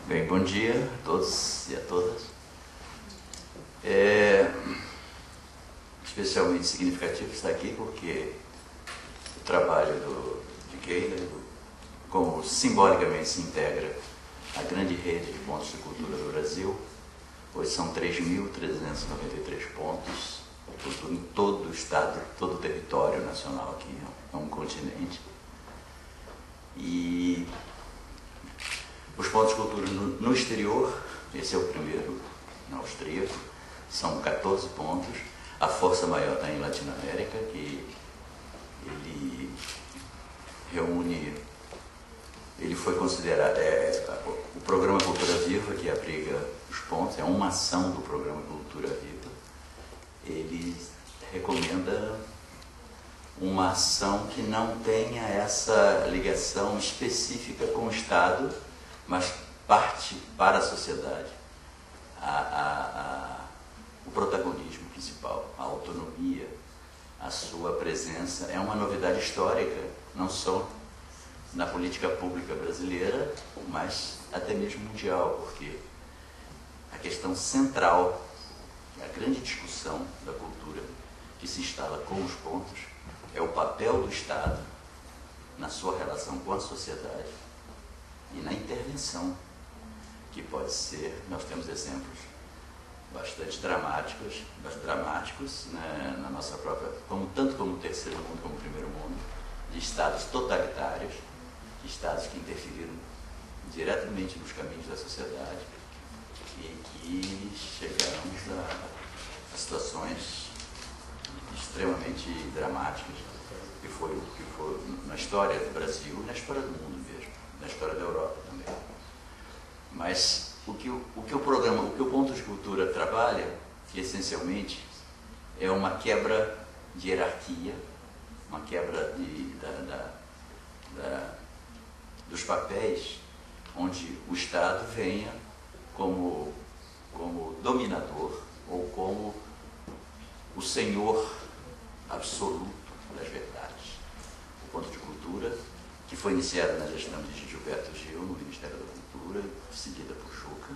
Bem, bom dia a todos e a todas. É especialmente significativo estar aqui porque o trabalho de Keila, como simbolicamente se integra a grande rede de pontos de cultura do Brasil, hoje são 3.393 pontos, em todo o estado, todo o território nacional aqui, é um continente. E os pontos de cultura no exterior, esse é o primeiro, na austríaco, são 14 pontos. A força maior está em Latinoamérica, que ele reúne, ele foi considerado, o programa Cultura Viva, que abriga os pontos, é uma ação do programa Cultura Viva. Ele recomenda uma ação que não tenha essa ligação específica com o Estado, mas parte para a sociedade, o protagonismo principal, a autonomia, a sua presença. É uma novidade histórica, não só na política pública brasileira, mas até mesmo mundial, porque a questão central, a grande discussão da cultura que se instala com os pontos, é o papel do Estado na sua relação com a sociedade e na intervenção, que pode ser, nós temos exemplos bastante dramáticos, né, na nossa própria, tanto como o terceiro mundo como o primeiro mundo, de estados totalitários, de estados que interferiram diretamente nos caminhos da sociedade e que chegamos a situações extremamente dramáticas, que foi na história do Brasil e na história do mundo mesmo, na história da Europa também. Mas o que o Ponto de Cultura trabalha, essencialmente, é uma quebra de hierarquia, uma quebra dos papéis, onde o Estado venha como dominador ou como o senhor absoluto das verdades. O Ponto de Cultura, que foi iniciado na gestão de Gilberto Gil, no Ministério da Cultura, seguida por Juca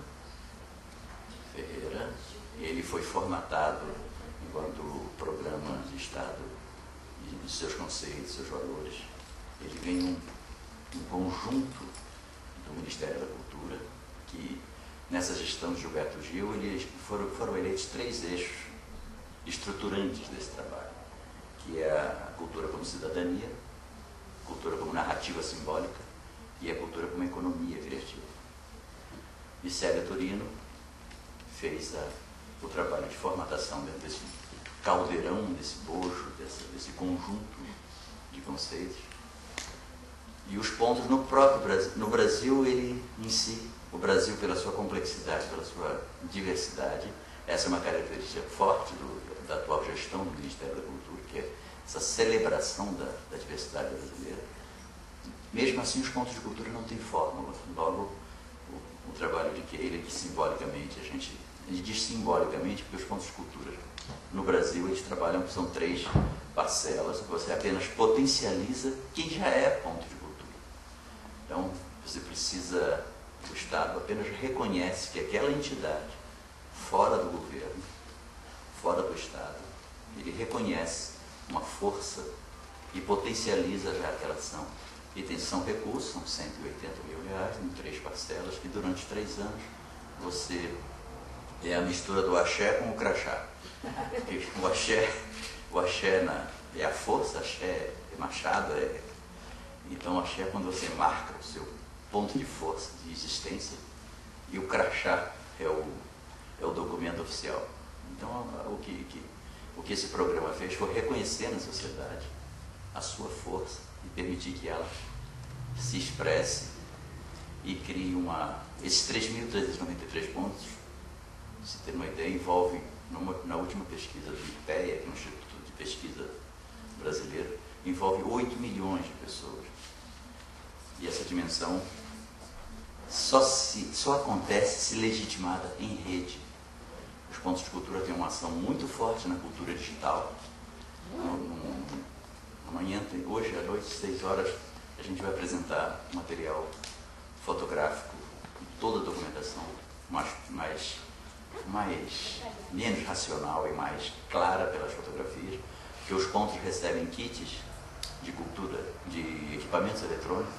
Ferreira, ele foi formatado enquanto programa de Estado de seus conceitos, seus valores. Ele vem um conjunto do Ministério da Cultura, que nessa gestão de Gilberto Gil foram eleitos 3 eixos estruturantes desse trabalho, que é a cultura como cidadania, a cultura como narrativa simbólica e a cultura como economia criativa. E Célia Turino fez o trabalho de formatação dentro desse caldeirão, desse bojo, desse conjunto de conceitos. E os pontos no próprio Brasil, no Brasil ele em si, o Brasil pela sua complexidade, pela sua diversidade, essa é uma característica forte da atual gestão do Ministério da Cultura, que é essa celebração da diversidade brasileira. Mesmo assim, os pontos de cultura não têm fórmula. Logo, o trabalho de Keila, que simbolicamente, a gente diz simbolicamente, porque os pontos de cultura no Brasil, eles trabalham, são 3 parcelas, você apenas potencializa quem já é ponto de cultura. Então, você precisa, o Estado apenas reconhece que aquela entidade, fora do governo, fora do Estado, ele reconhece uma força e potencializa já aquela ação. E são recursos, são R$180 mil, em 3 parcelas, e durante 3 anos você é a mistura do axé com o crachá. O axé é a força, axé é machado, então o axé é quando você marca o seu ponto de força, de existência, e o crachá é o documento oficial. Então o que esse programa fez foi reconhecer na sociedade a sua força e permitir que ela se expresse e crie esses 3.393 pontos, se ter uma ideia, envolve, na última pesquisa do IPEA, que é um Instituto de Pesquisa Brasileiro, envolve 8 milhões de pessoas. E essa dimensão só acontece se legitimada em rede. Os pontos de cultura têm uma ação muito forte na cultura digital. Amanhã, hoje à noite, 6 horas, a gente vai apresentar material fotográfico toda a documentação menos racional e mais clara pelas fotografias, que os pontos recebem kits de cultura, de equipamentos eletrônicos.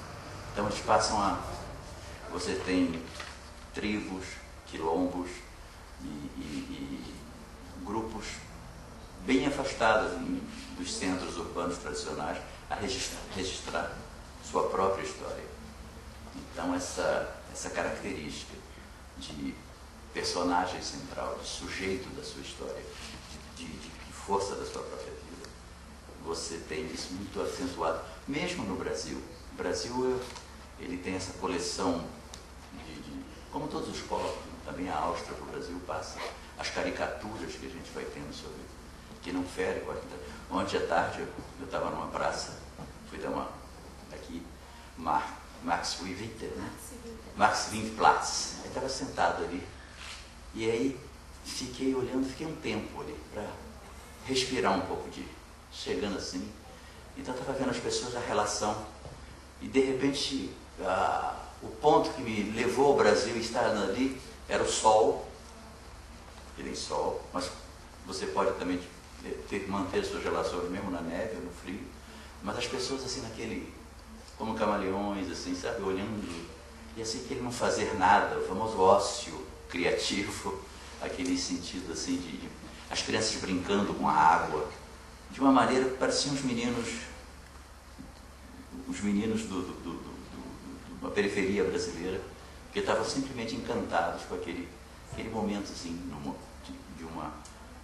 Então eles passam a... Você tem tribos, quilombos e grupos bem afastados dos centros urbanos tradicionais a registrar sua própria história. Então essa característica de personagem central, de sujeito da sua história, de força da sua própria vida, você tem isso muito acentuado, mesmo no Brasil. O Brasil, ele tem essa coleção como todos os povos, também a Áustria, o Brasil passa, as caricaturas que a gente vai tendo sobre, que não fere com a vida. Ontem à tarde eu estava numa praça, fui dar uma, aqui, Marx-Winterplatz, aí estava sentado ali, e aí fiquei olhando, fiquei um tempo ali, para respirar um pouco chegando assim, então estava vendo as pessoas, a relação, e de repente, o ponto que me levou ao Brasil estar ali era o sol, que tem sol, mas você pode também manter suas relações mesmo na neve ou no frio, mas as pessoas assim como camaleões, assim, sabe, olhando, e assim, aquele não fazer nada, o famoso ócio criativo, aquele sentido assim as crianças brincando com a água, de uma maneira que pareciam os meninos de uma periferia brasileira, que estavam simplesmente encantados com aquele momento assim,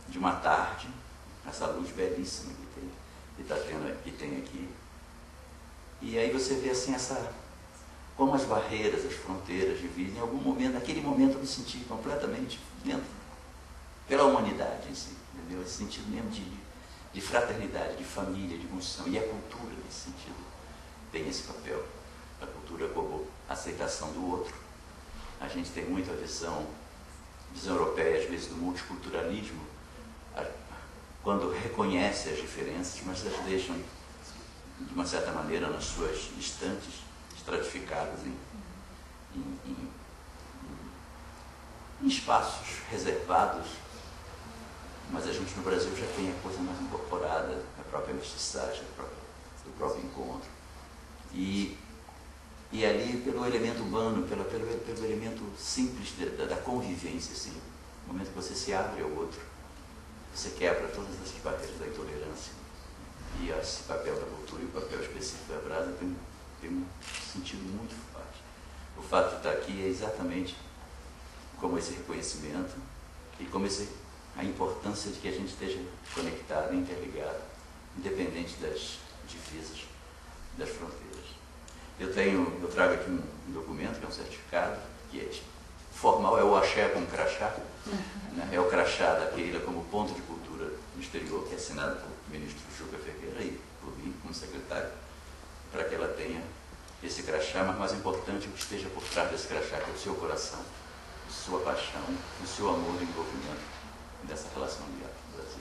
de uma tarde, essa luz belíssima que tem aqui. E aí você vê assim como as barreiras, as fronteiras dividem. Em algum momento, naquele momento eu me senti completamente dentro, pela humanidade em si, entendeu? Esse sentido mesmo de fraternidade, de família, de junção. E a cultura, nesse sentido, tem esse papel. A cultura como aceitação do outro. A gente tem muita visão europeia, às vezes, do multiculturalismo, quando reconhece as diferenças, mas as deixam, de uma certa maneira, nas suas estantes, estratificadas em espaços reservados. Mas a gente no Brasil já tem a coisa mais incorporada, a própria mestiçagem, do próprio encontro. E ali, pelo elemento humano, pelo elemento simples da convivência, assim, no momento que você se abre ao outro, você quebra todas essas barreiras da intolerância. E esse papel da cultura e o papel específico da brasa tem um sentido muito forte. O fato de estar aqui é exatamente como esse reconhecimento e como a importância de que a gente esteja conectado, interligado, independente das divisas, das fronteiras. Eu trago aqui um documento, que é um certificado, que é formal, é o axé com crachá, né? É o crachá da Keila como ponto de cultura no exterior, que é assinado pelo ministro Juca Ferreira e por mim, como secretário, para que ela tenha esse crachá, mas mais importante é o que esteja por trás desse crachá, que é o seu coração, a sua paixão, o seu amor e envolvimento dessa relação diária com o Brasil.